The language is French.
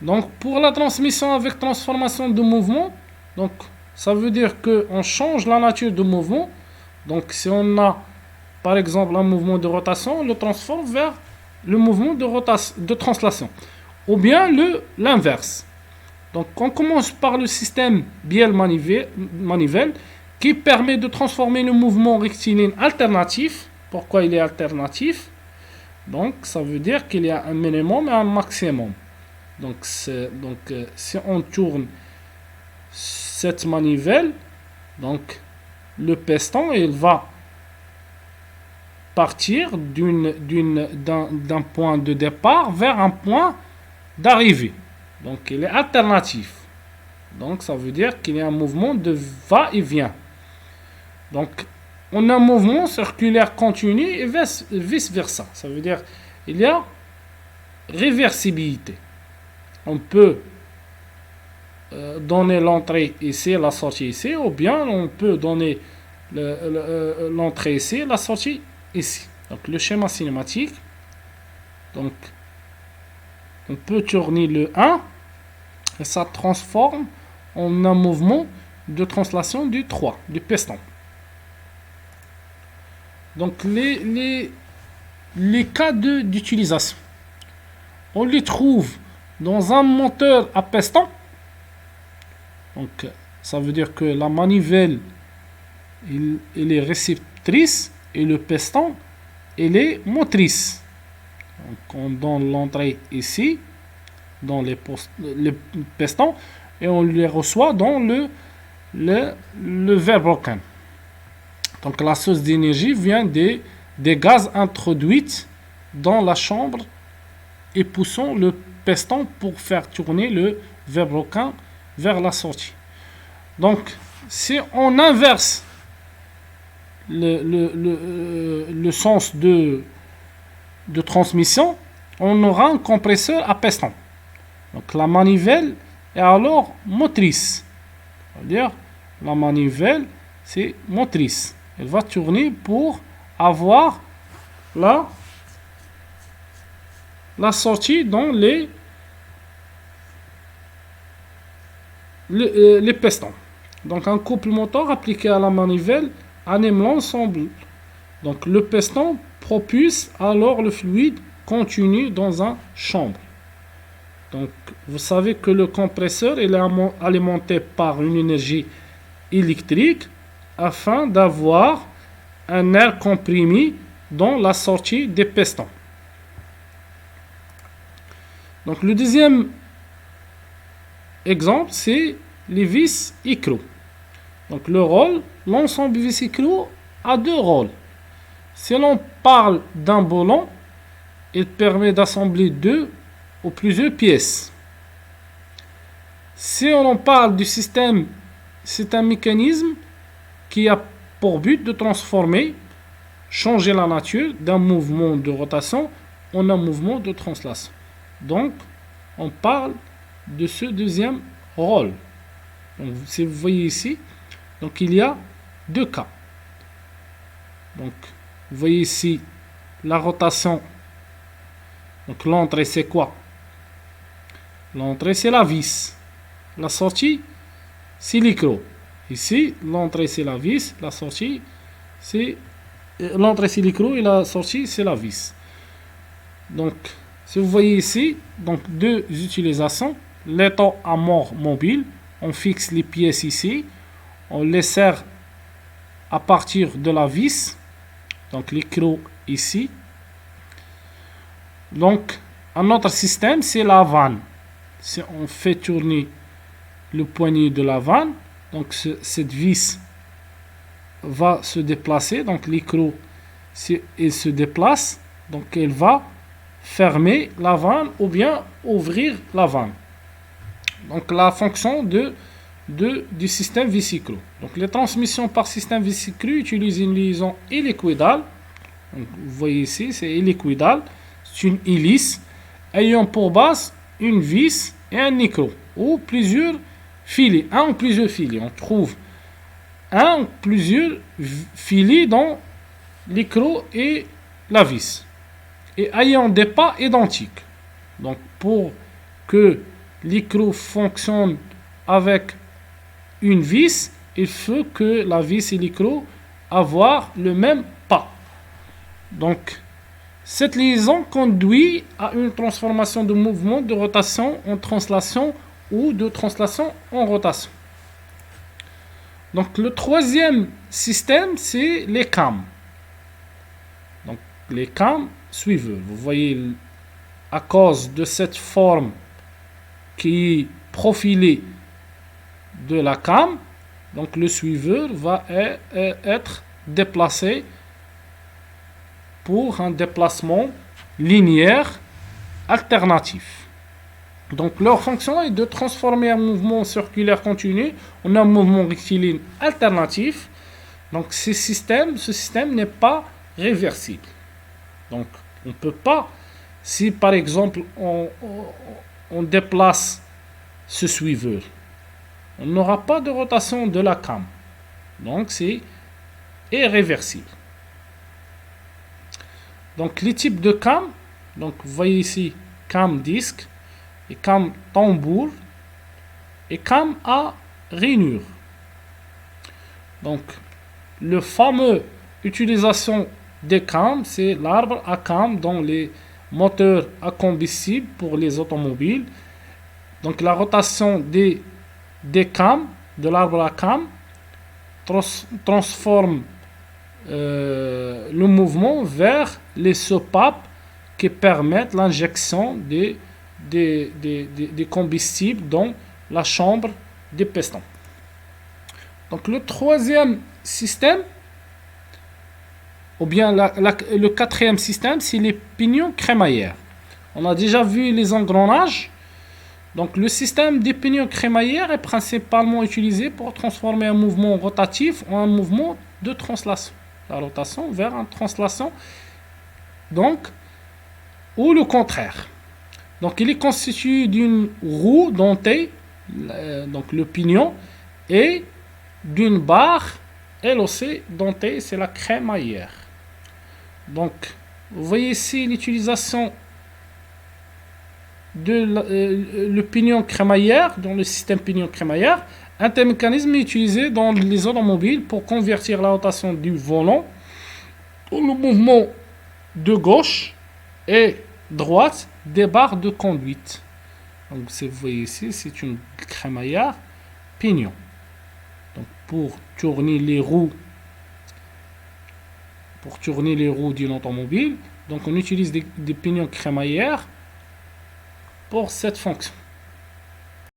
Donc, pour la transmission avec transformation de mouvement, donc, ça veut dire qu'on change la nature du mouvement. Donc, si on a, par exemple, un mouvement de rotation, on le transforme vers le mouvement de translation. Ou bien l'inverse. Donc, on commence par le système bielle-manivelle qui permet de transformer le mouvement rectiligne alternatif. Pourquoi il est alternatif? Donc, ça veut dire qu'il y a un minimum et un maximum. Donc, si on tourne cette manivelle, donc le piston il va partir d'un point de départ vers un point d'arrivée. Donc, il est alternatif. Donc, ça veut dire qu'il y a un mouvement de va-et-vient. Donc, on a un mouvement circulaire continu et vice-versa. Ça veut dire qu'il y a réversibilité. On peut donner l'entrée ici, la sortie ici, ou bien on peut donner l'entrée ici, la sortie ici. Donc, le schéma cinématique. Donc, on peut tourner le 1 et ça transforme en un mouvement de translation du 3, du piston. Donc, les cas d'utilisation, on les trouve dans un moteur à piston. Donc, ça veut dire que la manivelle, elle est réceptrice et le piston, elle est motrice. Donc, on donne l'entrée ici, dans les pistons, et on les reçoit dans le verbroken. Donc, la source d'énergie vient des gaz introduits dans la chambre et poussant le piston pour faire tourner le verbroken vers la sortie. Donc, si on inverse le sens de transmission, on aura un compresseur à piston. Donc, la manivelle est alors motrice. C'est-à-dire, la manivelle, c'est motrice. Elle va tourner pour avoir la sortie dans les pistons. Donc, un couple moteur appliqué à la manivelle anime l'ensemble. Donc, le piston propulse alors le fluide continu dans une chambre. Donc, vous savez que le compresseur est alimenté par une énergie électrique afin d'avoir un air comprimé dans la sortie des pistons. Donc, le deuxième exemple, c'est les vis écrous. Donc, l'ensemble vis écrous a deux rôles. Si l'on parle d'un boulon, il permet d'assembler deux ou plusieurs pièces. Si on parle du système, c'est un mécanisme qui a pour but de changer la nature d'un mouvement de rotation en un mouvement de translation. Donc, on parle de ce deuxième rôle. Donc, si vous voyez ici, donc il y a deux cas. Donc, vous voyez ici la rotation. Donc, l'entrée, c'est quoi? L'entrée, c'est la vis. La sortie, c'est l'écrou. Ici, l'entrée, c'est la vis. La sortie, c'est... L'entrée, c'est l'écrou et la sortie, c'est la vis. Donc, si vous voyez ici, donc deux utilisations. L'étau à mort mobile. On fixe les pièces ici. On les serre à partir de la vis. Donc, l'écrou ici. Donc, un autre système, c'est la vanne. Si on fait tourner le poignet de la vanne, donc cette vis va se déplacer. Donc, l'écrou, il se déplace. Donc, elle va fermer la vanne ou bien ouvrir la vanne. Donc, la fonction du système vis-écrou. Donc, les transmissions par système vis-écrou utilisent une liaison hélicoïdale. Donc, vous voyez ici, c'est hélicoïdal. C'est une hélice ayant pour base une vis et un écrou ou plusieurs filets. Un ou plusieurs filets. On trouve un ou plusieurs filets dans l'écrou et la vis. Et ayant des pas identiques. Donc, pour que l'écrou fonctionne avec une vis, il faut que la vis et l'écrou avoir le même pas. Donc, cette liaison conduit à une transformation de mouvement de rotation en translation ou de translation en rotation. Donc, le troisième système, c'est les cams. Donc, les cams suiveurs. Vous voyez, à cause de cette forme qui est profilée de la cam, donc le suiveur va être déplacé pour un déplacement linéaire alternatif. Donc leur fonction est de transformer un mouvement circulaire continu en un mouvement rectiligne alternatif. Donc ce système n'est pas réversible. Donc on ne peut pas, si par exemple on déplace ce suiveur, on n'aura pas de rotation de la cam. Donc c'est irréversible. Donc les types de cam, donc vous voyez ici cam disque et cam tambour et cam à rainure. Donc le fameux utilisation des cams, c'est l'arbre à cam dans les moteurs à combustible pour les automobiles. Donc la rotation des cams, de l'arbre à cam, transforme le mouvement vers les soupapes qui permettent l'injection des combustibles dans la chambre des pistons. Donc le troisième système, ou bien le quatrième système, c'est les pignons crémaillères. On a déjà vu les engrenages. Donc le système des pignons crémaillères est principalement utilisé pour transformer un mouvement rotatif en un mouvement de translation. La rotation vers une translation, donc, ou le contraire. Donc il est constitué d'une roue dentée, donc le pignon, et d'une barre elle aussi dentée, c'est la crémaillère. Donc vous voyez ici l'utilisation de le pignon crémaillère, dans le système pignon crémaillère. Un tel mécanisme est utilisé dans les automobiles pour convertir la rotation du volant au mouvement de gauche et droite des barres de conduite. Donc vous voyez ici, c'est une crémaillère pignon. Donc pour tourner les roues d'une automobile, donc on utilise des pignons crémaillères pour cette fonction.